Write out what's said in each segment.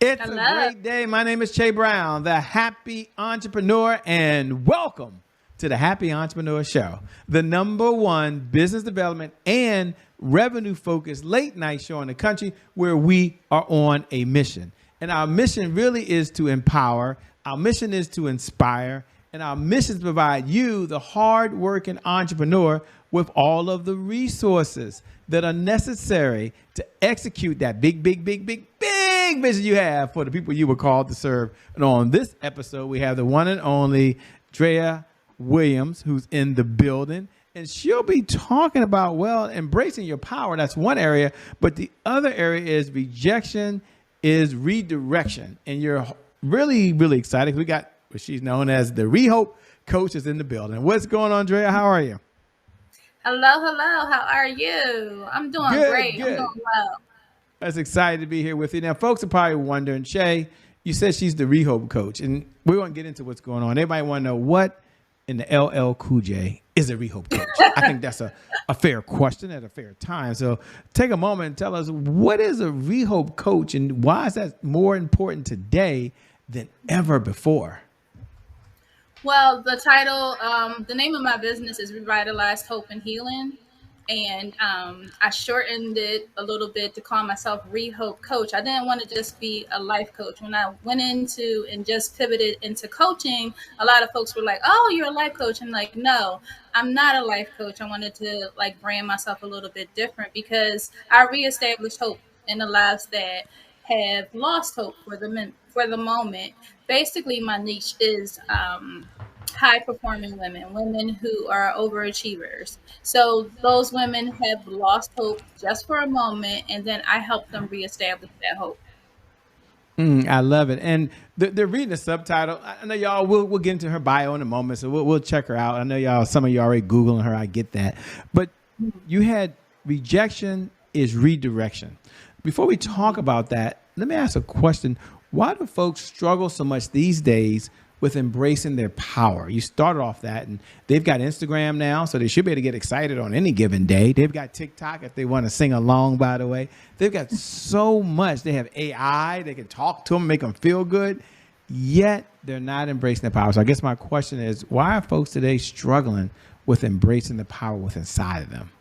It's a Hello. great day. My name is Che Brown, the happy entrepreneur, and welcome to the Happy Entrepreneur Show, the number one business development and revenue focused late night show in the country where we are on a mission. And our mission really is to empower, our mission is to inspire, and our mission is to provide you, the hard-working entrepreneur, with all of the resources that are necessary to execute that big vision you have for the people you were called to serve. And on this episode, we have the one and only Nydria Williams, who's in the building. And she'll be talking about, well, embracing your power. That's one area. But the other area is rejection, is redirection. And you're really, really excited. We got what she's known as the ReHope Coach is in the building. What's going on, Drea? How are you? Hello. How are you? I'm doing Good, great. I'm good. doing well. That's excited to be here with you. Now, folks are probably wondering, Shay, you said she's the ReHope Coach, and we won't get into what's going on. Everybody want to know what in the LL Cool J is a ReHope Coach. I think that's a fair question at a fair time. So take a moment and tell us, what is a ReHope Coach, and why is that more important today than ever before? Well, the name of my business is Revitalized Hope and Healing. And I shortened it a little bit to call myself ReHope Coach. I didn't want to just be a life coach. When I went into and just pivoted into coaching, a lot of folks were like, "Oh, you're a life coach." I'm like, "No, I'm not a life coach." I wanted to like brand myself a little bit different because I reestablished hope in the lives that have lost hope for the moment. Basically, my niche is high performing women who are overachievers. So those women have lost hope just for a moment, and then I help them reestablish that hope. I love it. And they're reading the subtitle. I know y'all, we'll get into her bio in a moment, so we'll check her out. I know y'all, some of you already Googling her. I get that. But you had rejection is redirection. Before we talk about that, let me ask a question. Why do folks struggle so much these days with embracing their power? You started off that, and they've got Instagram now, so they should be able to get excited on any given day. They've got TikTok if they want to sing along, by the way. They've got so much. They have AI. They can talk to them, make them feel good, yet they're not embracing their power. So I guess my question is, why are folks today struggling with embracing the power within inside of them?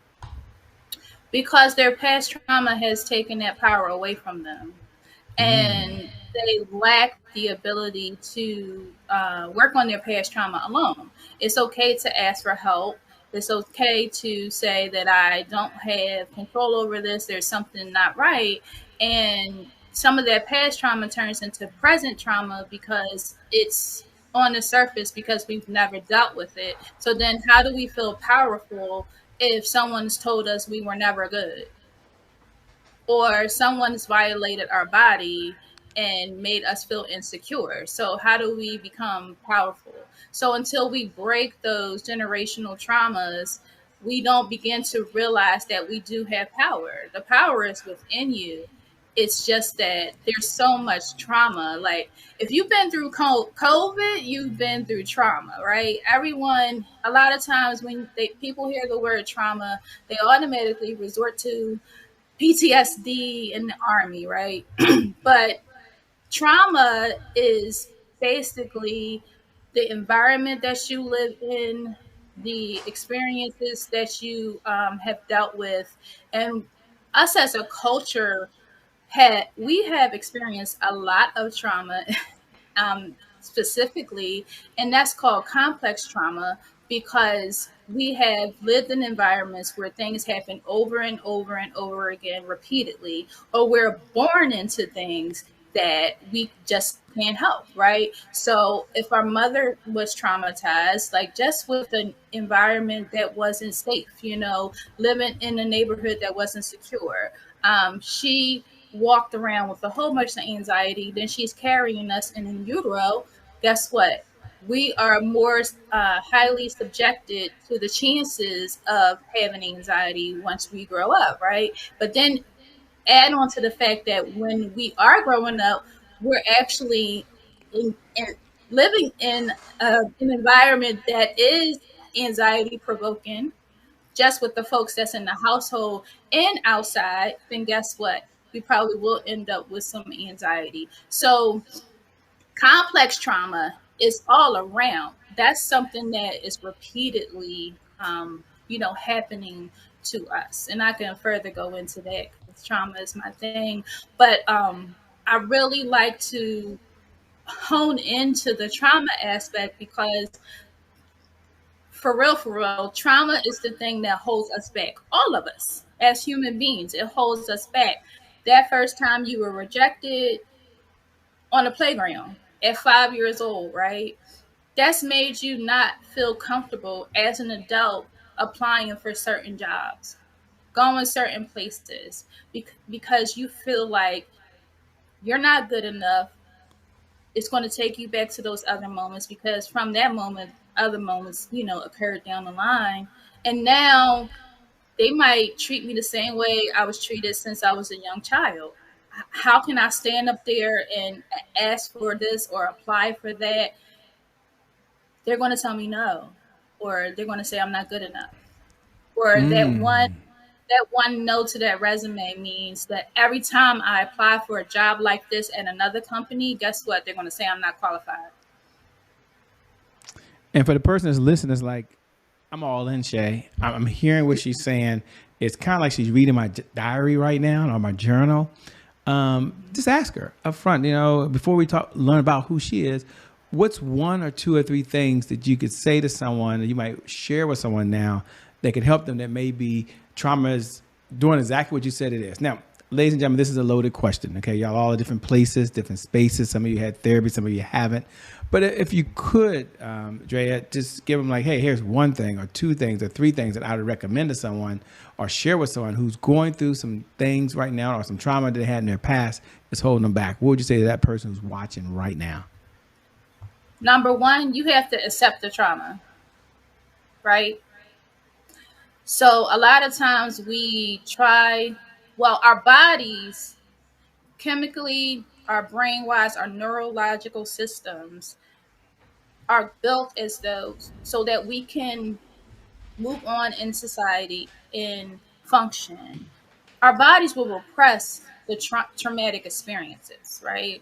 Because their past trauma has taken that power away from them. And they lack the ability to work on their past trauma alone. It's okay to ask for help. It's okay to say that I don't have control over this. There's something not right. And some of that past trauma turns into present trauma because it's on the surface because we've never dealt with it. So then how do we feel powerful if someone's told us we were never good? Or someone's violated our body and made us feel insecure. So how do we become powerful? So until we break those generational traumas, we don't begin to realize that we do have power. The power is within you. It's just that there's so much trauma. Like if you've been through COVID, you've been through trauma, right? Everyone, a lot of times when people hear the word trauma, they automatically resort to PTSD in the army, right? But trauma is basically the environment that you live in, the experiences that you have dealt with, and us as a culture we have experienced a lot of trauma specifically, and that's called complex trauma because we have lived in environments where things happen over and over and over again repeatedly, or we're born into things that we just can't help, right? So if our mother was traumatized, like just with an environment that wasn't safe, living in a neighborhood that wasn't secure, she walked around with a whole bunch of anxiety, then she's carrying us in utero. Guess what? We are more highly subjected to the chances of having anxiety once we grow up, right? But then add on to the fact that when we are growing up, we're actually in living in an environment that is anxiety provoking, just with the folks that's in the household and outside, then guess what? we probably will end up with some anxiety. So complex trauma is all around. That's something that is repeatedly, happening to us. And I can further go into that because trauma is my thing. But I really like to hone into the trauma aspect because for real, trauma is the thing that holds us back. All of us as human beings, it holds us back. That first time you were rejected on a playground at 5 years old, right? That's made you not feel comfortable as an adult applying for certain jobs, going certain places, because you feel like you're not good enough. It's going to take you back to those other moments because from that moment, other moments, occurred down the line. And now they might treat me the same way I was treated since I was a young child. How can I stand up there and ask for this or apply for that? They're going to tell me no, or they're going to say I'm not good enough, or that one no to that resume means that every time I apply for a job like this at another company, guess what? They're going to say I'm not qualified. And for the person that's listening, it's like, I'm all in, Shay. I'm hearing what she's saying. It's kind of like she's reading my diary right now or my journal. Just ask her up front, before we learn about who she is, what's one or two or three things that you could say to someone that you might share with someone now that could help them, that maybe trauma is doing exactly what you said it is. Now, ladies and gentlemen, this is a loaded question. Okay. Y'all all are different places, different spaces. Some of you had therapy, some of you haven't. But if you could, Drea, just give them like, hey, here's one thing or two things or three things that I would recommend to someone or share with someone who's going through some things right now or some trauma that they had in their past is holding them back. What would you say to that person who's watching right now? Number one, you have to accept the trauma, right? So a lot of times our bodies chemically, our brain-wise, our neurological systems are built as those so that we can move on in society and function. Our bodies will repress the traumatic experiences, right?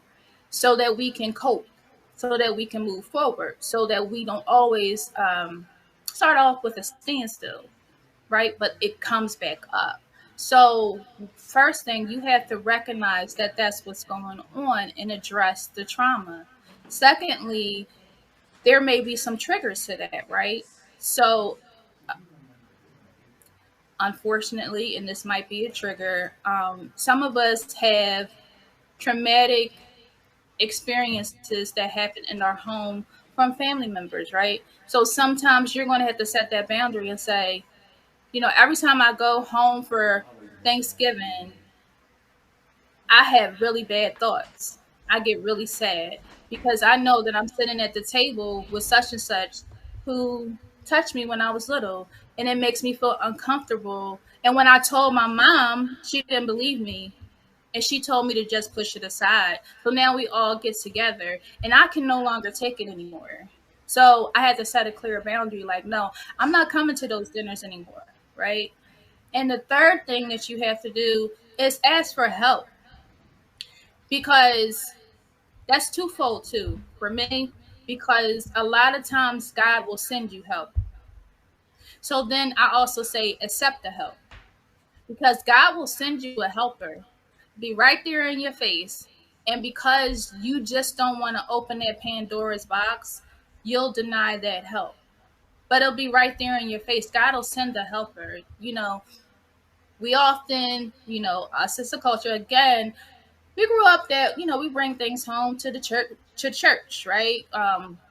So that we can cope, so that we can move forward, so that we don't always start off with a standstill, right? But it comes back up. So first thing, you have to recognize that that's what's going on and address the trauma. Secondly, there may be some triggers to that, right? So unfortunately, and this might be a trigger, some of us have traumatic experiences that happen in our home from family members, right? So sometimes you're going to have to set that boundary and say, every time I go home for Thanksgiving, I have really bad thoughts. I get really sad because I know that I'm sitting at the table with such and such who touched me when I was little, and it makes me feel uncomfortable. And when I told my mom, she didn't believe me, and she told me to just push it aside. So now we all get together, and I can no longer take it anymore. So I had to set a clear boundary, like, no, I'm not coming to those dinners anymore, right? And the third thing that you have to do is ask for help, because that's twofold too for me, because a lot of times God will send you help. So then I also say accept the help, because God will send you a helper, be right there in your face. And because you just don't want to open that Pandora's box, you'll deny that help. But it'll be right there in your face. God will send a helper. We often, us as a culture, again, we grew up that, we bring things home to the church, right?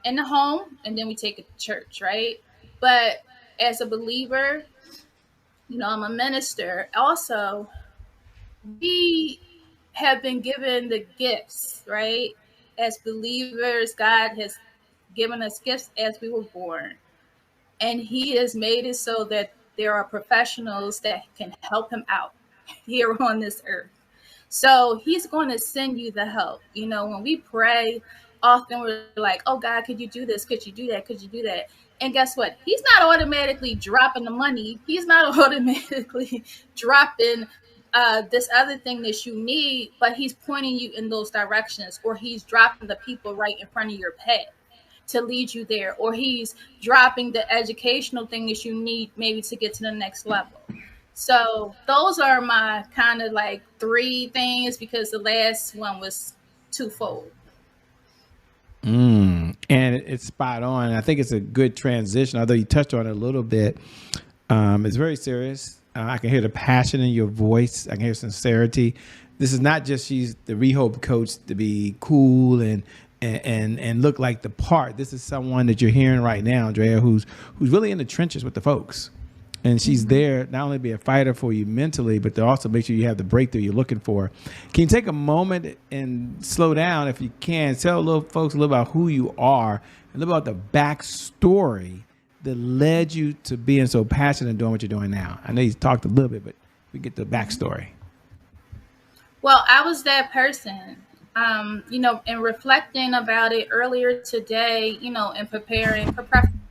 In the home, and then we take it to church, right? But as a believer, I'm a minister. Also, we have been given the gifts, right? As believers, God has given us gifts as we were born. And He has made it so that there are professionals that can help him out here on this earth. So He's going to send you the help. When we pray, often we're like, oh God, could you do this? Could you do that? Could you do that? And guess what? He's not automatically dropping the money. He's not automatically dropping this other thing that you need, but he's pointing you in those directions, or he's dropping the people right in front of your path to lead you there, or he's dropping the educational thing that you need maybe to get to the next level. So those are my kind of like three things, because the last one was twofold. And it's spot on. I think it's a good transition, although you touched on it a little bit. It's very serious. I can hear the passion in your voice. I can hear sincerity. This is not just she's the ReHope coach to be cool and look like the part. This is someone that you're hearing right now, Andrea, who's really in the trenches with the folks. And she's there not only to be a fighter for you mentally, but to also make sure you have the breakthrough you're looking for. Can you take a moment and slow down if you can? Tell folks a little about who you are and a little about the backstory that led you to being so passionate and doing what you're doing now. I know you talked a little bit, but we get the backstory. Well, I was that person, and reflecting about it earlier today, and preparing for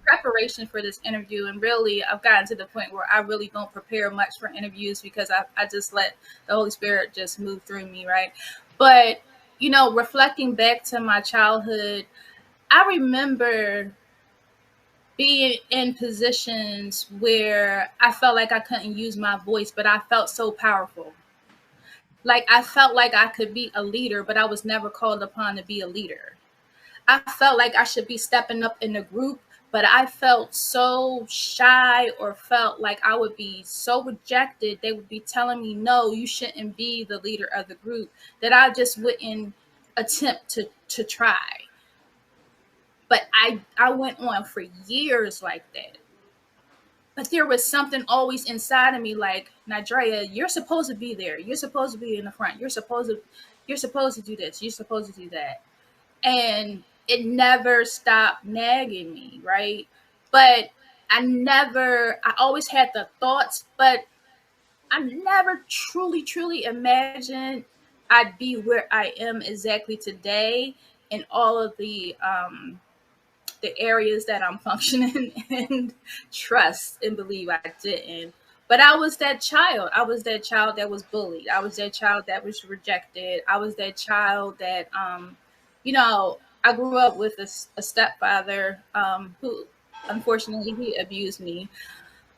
preparation for this interview. And really, I've gotten to the point where I really don't prepare much for interviews, because I just let the Holy Spirit just move through me, right? But, reflecting back to my childhood, I remember being in positions where I felt like I couldn't use my voice, but I felt so powerful. Like I felt like I could be a leader, but I was never called upon to be a leader. I felt like I should be stepping up in the group, but I felt so shy, or felt like I would be so rejected. They would be telling me, no, you shouldn't be the leader of the group, that I just wouldn't attempt to try. But I went on for years like that. But there was something always inside of me like, Nydria, you're supposed to be there. You're supposed to be in the front. You're supposed to do this. You're supposed to do that. And it never stopped nagging me, right? But I always had the thoughts, but I never truly imagined I'd be where I am exactly today, in all of the areas that I'm functioning and trust and believe I didn't. But I was that child. I was that child that was bullied. I was that child that was rejected. I was that child that, I grew up with a stepfather who, unfortunately, he abused me.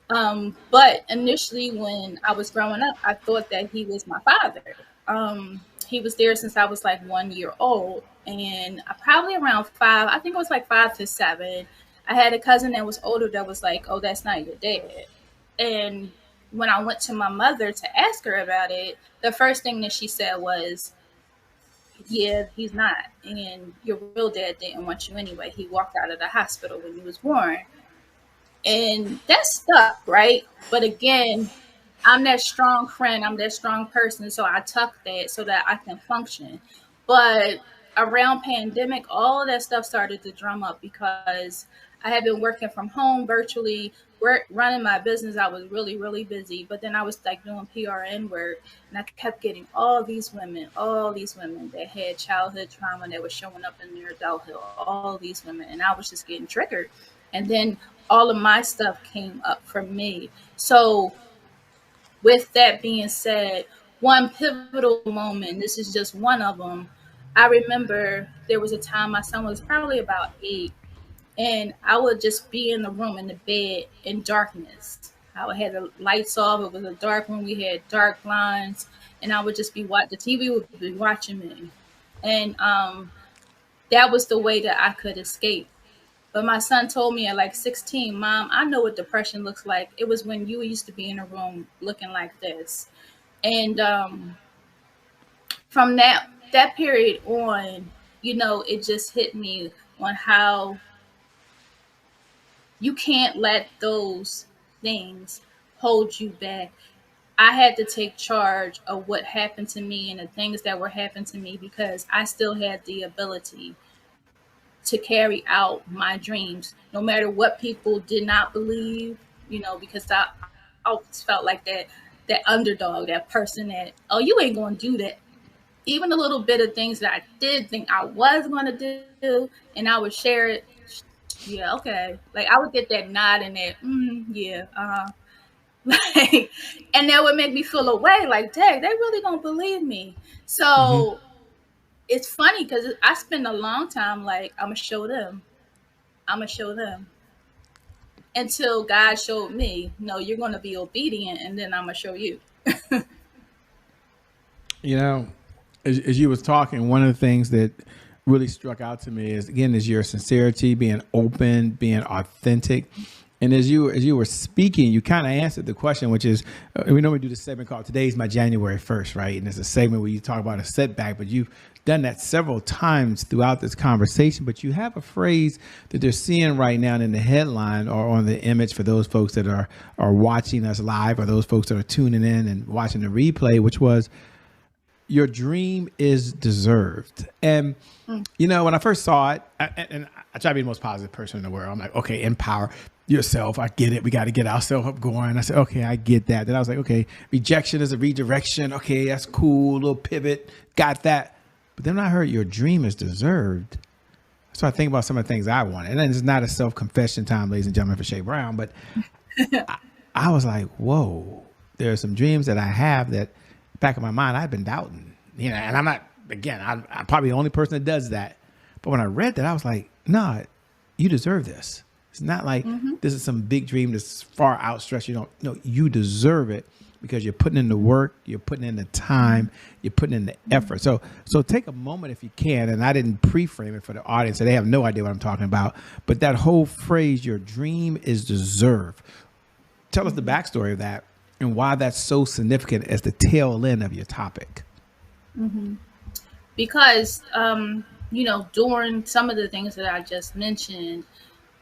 But initially, when I was growing up, I thought that he was my father. He was there since I was like 1 year old. And probably around 5, I think it was like 5 to 7, I had a cousin that was older that was like, oh, that's not your dad. And when I went to my mother to ask her about it, the first thing that she said was, yeah, he's not. And your real dad didn't want you anyway. He walked out of the hospital when you was born. And that stuck, right? But again, I'm that strong friend. I'm that strong person. So I tuck that so that I can function. But around pandemic, all of that stuff started to drum up, because I had been working from home virtually, running my business. I was really busy. But then I was like doing PRN work, and I kept getting all these women that had childhood trauma that was showing up in their adulthood, all these women. And I was just getting triggered. And then all of my stuff came up for me. So with that being said, one pivotal moment, this is just one of them. I remember there was a time my son was probably about 8, and I would just be in the room in the bed in darkness. I would have the lights off. It was a dark room. We had dark blinds, and I would just be the TV would be watching me. And that was the way that I could escape. But my son told me at like 16, Mom, I know what depression looks like. It was when you used to be in a room looking like this. And from that period on, it just hit me on how you can't let those things hold you back. I had to take charge of what happened to me and the things that were happening to me, because I still had the ability to carry out my dreams, no matter what people did not believe, because I always felt like that underdog, that person that, oh, you ain't going to do that. Even a little bit of things that I did think I was going to do, and I would share it. Yeah, okay. Like I would get that nod and that, yeah. Like, and that would make me feel away. Like, dang, they really don't believe me. Mm-hmm. So it's funny because I spend a long time like, I'm gonna show them. I'm gonna show them until God showed me, no, you're gonna be obedient, and then I'm gonna show you. You know, as you was talking, one of the things that really struck out to me is again is your sincerity, being open, being authentic. And as you were speaking, you kind of answered the question, which is we normally do this segment called "Today's My January 1st," right? And it's a segment where you talk about a setback, but you've done that several times throughout this conversation. But you have a phrase that they're seeing right now in the headline or on the image for those folks that are watching us live or those folks that are tuning in and watching the replay, which was your dream is deserved. And you know, when I first saw it, and I try to be the most positive person in the world. I'm like, okay, empower yourself. I get it. We got to get ourselves up going. I said, okay, I get that. Then I was like, okay, rejection is a redirection. Okay, that's cool. Little pivot. Got that. But then I heard your dream is deserved. So I think about some of the things I wanted. And then it's not a self-confession time, ladies and gentlemen, for Shay Brown. But I was like, whoa, there are some dreams that I have that back in my mind, I've been doubting, you know, and I'm not, again, I'm probably the only person that does that. But when I read that, I was like, nah, you deserve this. It's not like this is some big dream that's far outstretched. You don't, no, you deserve it because you're putting in the work, you're putting in the time, you're putting in the effort. So take a moment if you can. And I didn't pre-frame it for the audience, so they have no idea what I'm talking about. But that whole phrase, your dream is deserved. Tell us the backstory of that and why that's so significant as the tail end of your topic. Because during some of the things that I just mentioned,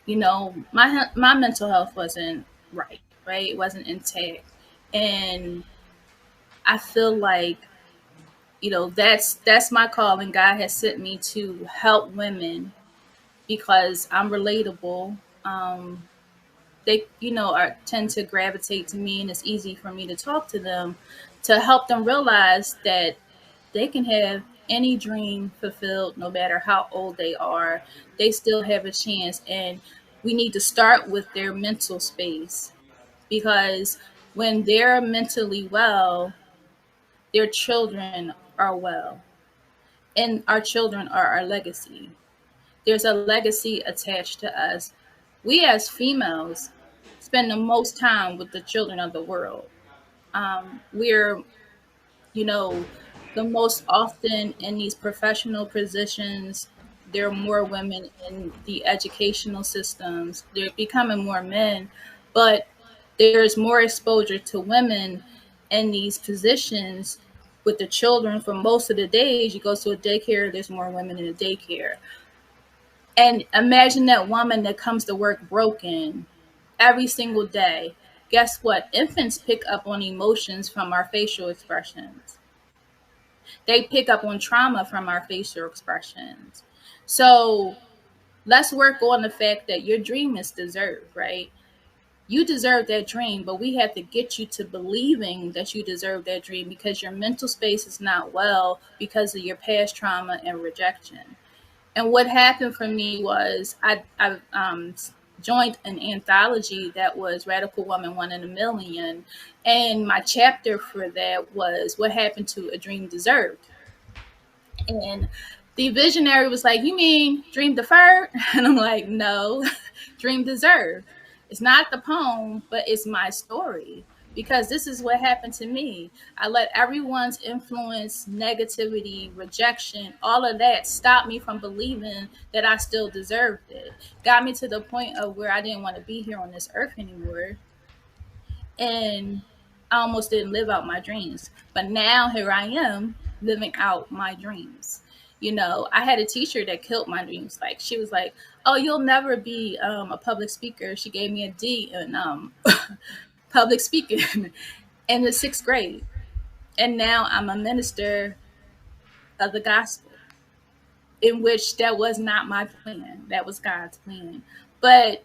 my mental health wasn't right, it wasn't intact, and I feel like that's my calling. God has sent me to help women because I'm relatable. They are tend to gravitate to me, and it's easy for me to talk to them, to help them realize that they can have any dream fulfilled no matter how old they are. They still have a chance, and we need to start with their mental space, because when they're mentally well, their children are well, and our children are our legacy. There's a legacy attached to us. We as females spend the most time with the children of the world. We're, you know, the most often in these professional positions. There are more women in the educational systems. They're becoming more men, but there's more exposure to women in these positions with the children. For most of the days, you go to a daycare, there's more women in a daycare. And imagine that woman that comes to work broken every single day. Guess what? Infants pick up on emotions from our facial expressions. They pick up on trauma from our facial expressions. So let's work on the fact that your dream is deserved, right? You deserve that dream, but we have to get you to believing that you deserve that dream because your mental space is not well because of your past trauma and rejection. And what happened for me was I joined an anthology that was Radical Woman 1 in a Million. And my chapter for that was what happened to a dream deserved. And the visionary was like, "You mean dream deferred?" And I'm like, "No, dream deserved. It's not the poem, but it's my story." Because this is what happened to me. I let everyone's influence, negativity, rejection, all of that stop me from believing that I still deserved it. Got me to the point of where I didn't want to be here on this earth anymore. And I almost didn't live out my dreams. But now here I am living out my dreams. I had a teacher that killed my dreams. Like, she was like, "Oh, you'll never be a public speaker." She gave me a D in public speaking in the 6th grade. And now I'm a minister of the gospel, in which that was not my plan. That was God's plan. But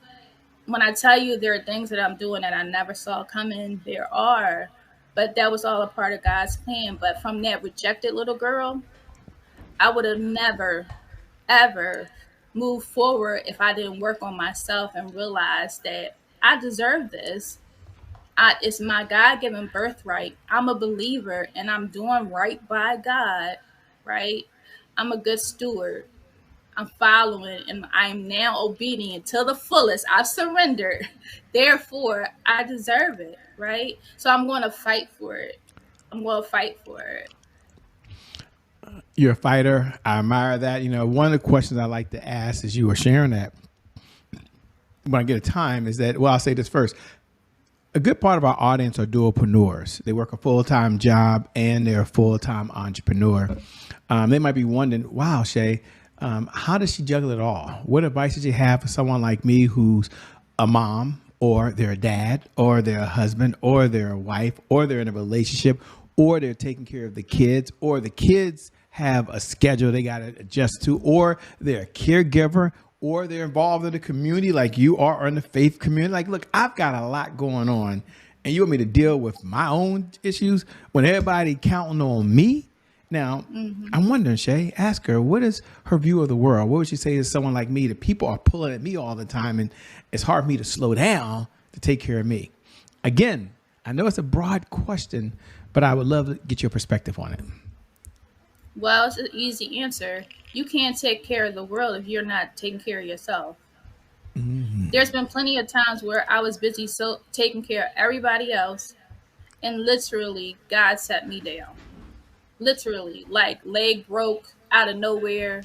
when I tell you there are things that I'm doing that I never saw coming, there are. But that was all a part of God's plan. But from that rejected little girl, I would have never, ever moved forward if I didn't work on myself and realize that I deserve this. It's my God-given birthright. I'm a believer and I'm doing right by God, right? I'm a good steward. I'm following and I'm now obedient to the fullest. I've surrendered. Therefore, I deserve it, right? So I'm going to fight for it. I'm going to fight for it. You're a fighter. I admire that. One of the questions I like to ask as you were sharing that when I get a time is that, well, I'll say this first. A good part of our audience are dualpreneurs. They work a full-time job and they're a full-time entrepreneur. They might be wondering, wow, Shay, how does she juggle it all? What advice did you have for someone like me who's a mom, or they're a dad, or they're a husband, or they're a wife, or they're in a relationship, or they're taking care of the kids, or the kids have a schedule they got to adjust to, or they're a caregiver, or they're involved in the community like you are, or in the faith community. Like, look, I've got a lot going on, and you want me to deal with my own issues when everybody counting on me? Now, I'm wondering, Shay, ask her, what is her view of the world? What would she say to someone like me? That people are pulling at me all the time, and it's hard for me to slow down to take care of me. Again, I know it's a broad question, but I would love to get your perspective on it. Well, it's an easy answer. You can't take care of the world if you're not taking care of yourself. There's been plenty of times where I was busy so taking care of everybody else, and literally God set me down. Literally, like leg broke out of nowhere,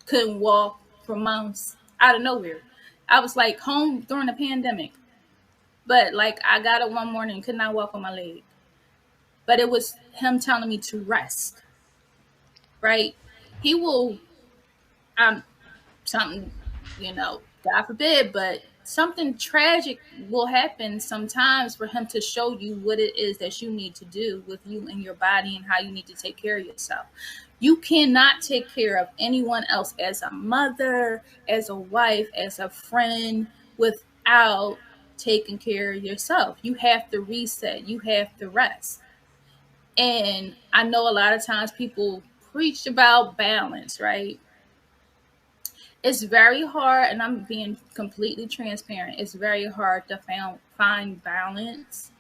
couldn't walk for months out of nowhere. I was like home during the pandemic, but like I got up one morning and could not walk on my leg. But it was him telling me to rest, right? He will, something, God forbid, but something tragic will happen sometimes for him to show you what it is that you need to do with you and your body and how you need to take care of yourself. You cannot take care of anyone else as a mother, as a wife, as a friend without taking care of yourself. You have to reset, you have to rest. And I know a lot of times people preach about balance, right? It's very hard, and I'm being completely transparent. It's very hard to find balance,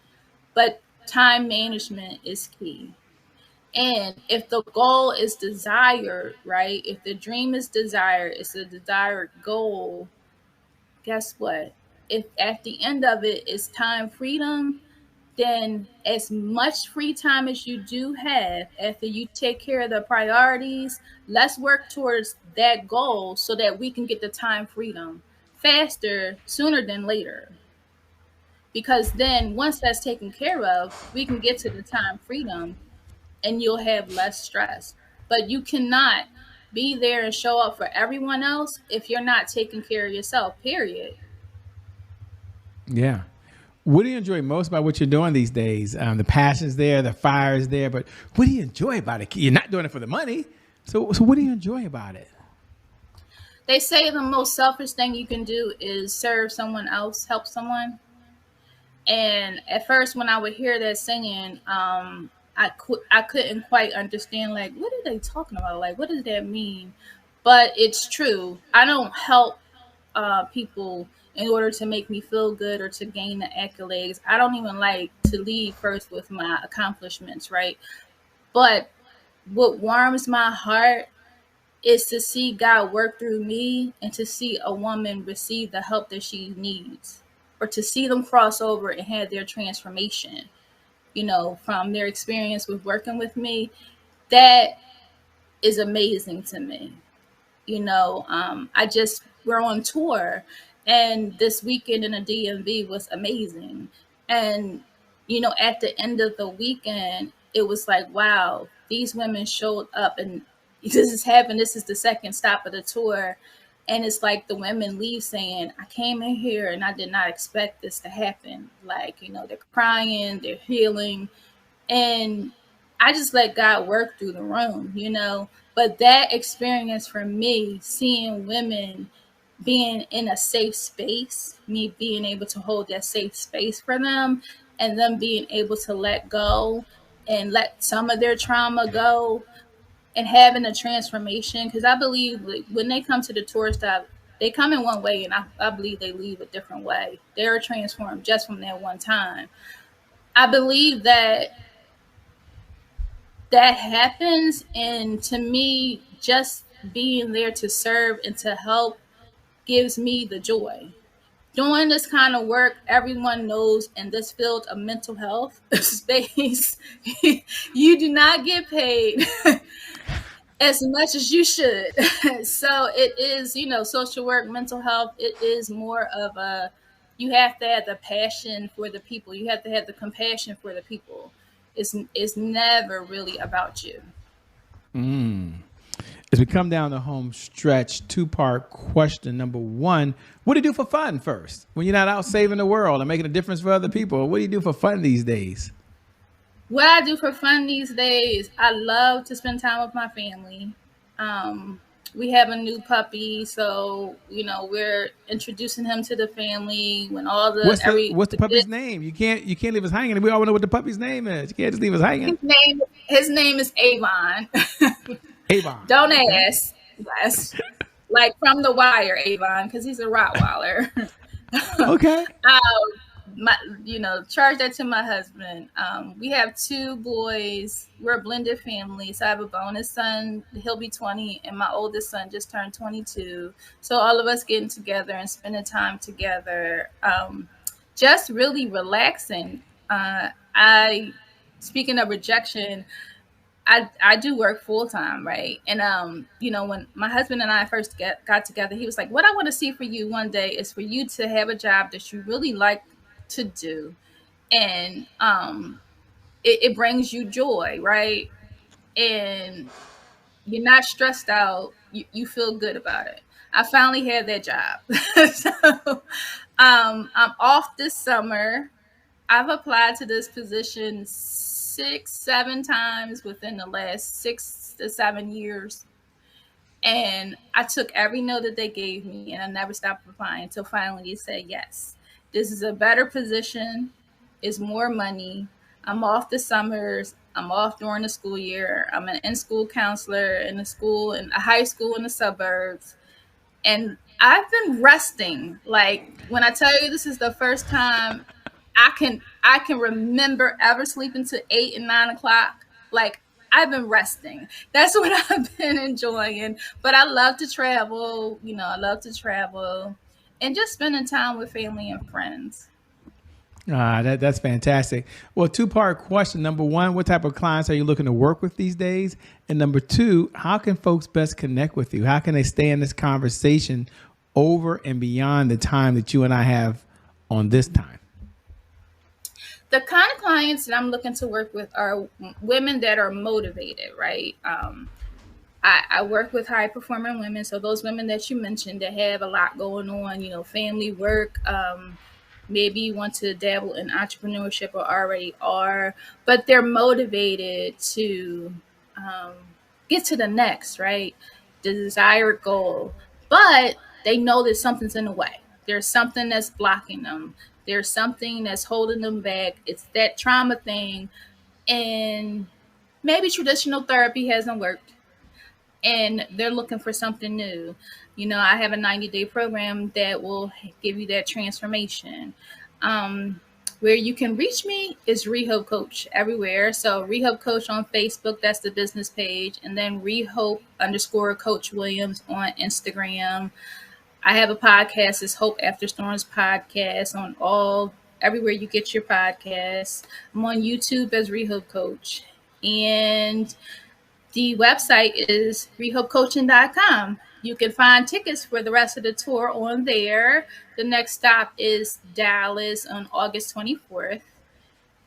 but time management is key. And if the goal is desired, right? If the dream is desired, it's a desired goal, guess what? If at the end of it is time freedom, then as much free time as you do have after you take care of the priorities, let's work towards that goal so that we can get the time freedom faster, sooner than later. Because then once that's taken care of, we can get to the time freedom and you'll have less stress. But you cannot be there and show up for everyone else if you're not taking care of yourself, period. Yeah. What do you enjoy most about what you're doing these days? The passion's there, the fire is there, but what do you enjoy about it? You're not doing it for the money. So what do you enjoy about it? They say the most selfish thing you can do is serve someone else, help someone. And at first, when I would hear that singing, I couldn't quite understand, like, what are they talking about? Like, what does that mean? But it's true. I don't help people in order to make me feel good or to gain the accolades. I don't even like to lead first with my accomplishments, right? But what warms my heart is to see God work through me and to see a woman receive the help that she needs, or to see them cross over and have their transformation, from their experience with working with me. That is amazing to me. We're on tour, and this weekend in the DMV was amazing. And, at the end of the weekend, it was like, wow, these women showed up and this is happening. This is the second stop of the tour. And it's like the women leave saying, I came in here and I did not expect this to happen. Like, they're crying, they're healing. And I just let God work through the room. But that experience for me, seeing women being in a safe space, me being able to hold that safe space for them, and them being able to let go and let some of their trauma go and having a transformation. Because I believe, like, when they come to the tour stop, they come in one way, and I believe they leave a different way. They're transformed just from that one time. I believe that happens, and to me, just being there to serve and to help gives me the joy. Doing this kind of work, everyone knows in this field of mental health space, you do not get paid as much as you should. So it is, social work, mental health, it is more of a, you have to have the passion for the people. You have to have the compassion for the people. It's never really about you. As we come down the home stretch, two-part question. Number one, what do you do for fun first? When you're not out saving the world and making a difference for other people, what do you do for fun these days? What I do for fun these days, I love to spend time with my family. We have a new puppy, so we're introducing him to the family. When all the what's the puppy's name? You can't leave us hanging. We all know what the puppy's name is. You can't just leave us hanging. His name is Avon. Avon. Don't ask. Yes, like from The Wire, Avon, because he's a Rottweiler. Okay. Charge that to my husband. We have two boys. We're a blended family. So I have a bonus son. He'll be 20, and my oldest son just turned 22. So all of us getting together and spending time together, just really relaxing. Speaking of rejection, I do work full time, right? And when my husband and I first got together, he was like, "What I want to see for you one day is for you to have a job that you really like to do, and it brings you joy, right? And you're not stressed out. You feel good about it." I finally had that job. So I'm off this summer. I've applied to this position 6-7 times within the last 6 to 7 years. And I took every no that they gave me, and I never stopped applying until finally they said yes. This is a better position. It's more money. I'm off the summers. I'm off during the school year. I'm an in-school counselor in a high school in the suburbs. And I've been resting. Like, when I tell you this is the first time I can remember ever sleeping to 8 and 9 o'clock. Like, I've been resting. That's what I've been enjoying. But I love to travel. I love to travel and just spending time with family and friends. That's fantastic. Well, two-part question. Number one, what type of clients are you looking to work with these days? And number two, how can folks best connect with you? How can they stay in this conversation over and beyond the time that you and I have on this time? The kind of clients that I'm looking to work with are women that are motivated, right? I work with high performing women. So those women that you mentioned that have a lot going on, family, work, maybe you want to dabble in entrepreneurship or already are, but they're motivated to get to the next, right? The desired goal, but they know that something's in the way. There's something that's blocking them. There's something that's holding them back. It's that trauma thing. And maybe traditional therapy hasn't worked, and they're looking for something new. I have a 90-day program that will give you that transformation. Where you can reach me is ReHope Coach everywhere. So ReHope Coach on Facebook, that's the business page. And then ReHope_Coach Williams on Instagram. I have a podcast. It's Hope After Storms podcast on everywhere you get your podcasts. I'm on YouTube as ReHope Coach. And the website is rehopecoaching.com. You can find tickets for the rest of the tour on there. The next stop is Dallas on August 24th.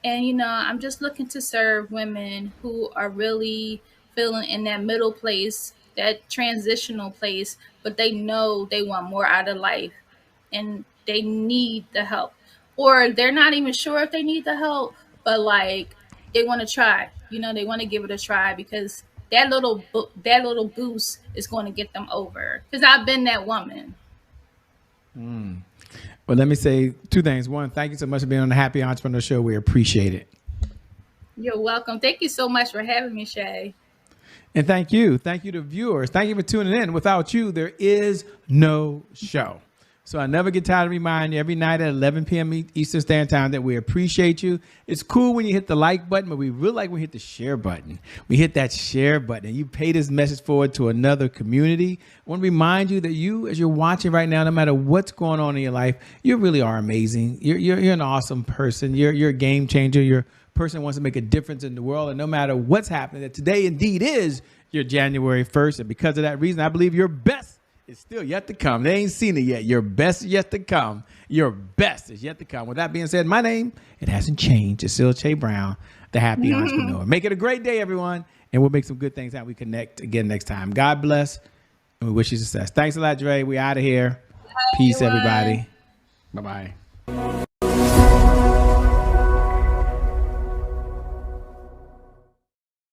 And, I'm just looking to serve women who are really feeling in that middle place, that transitional place, but they know they want more out of life and they need the help. Or they're not even sure if they need the help, but they want to try. They want to give it a try because that little boost is going to get them over. Because I've been that woman. Well, let me say two things. One, thank you so much for being on the Happy Entrepreneur Show. We appreciate it. You're welcome. Thank you so much for having me, Shay. And thank you. Thank you to viewers. Thank you for tuning in. Without you, there is no show. So I never get tired of reminding you every night at 11 p.m. Eastern Standard Time that we appreciate you. It's cool when you hit the like button, but we really like when we hit the share button. We hit that share button and you pay this message forward to another community. I want to remind you that you, as you're watching right now, no matter what's going on in your life, you really are amazing. You're an awesome person. You're a game changer. You're a person who wants to make a difference in the world. And no matter what's happening, that today indeed is your January 1st. And because of that reason, I believe your best is still yet to come. They ain't seen it yet. Your best is yet to come. Your best is yet to come. With that being said, my name, it hasn't changed. It's still Che Brown, the Happy Entrepreneur. Make it a great day, everyone. And we'll make some good things out. We connect again next time. God bless. And we wish you success. Thanks a lot, Dre. We out of here. Peace, everybody. Bye-bye.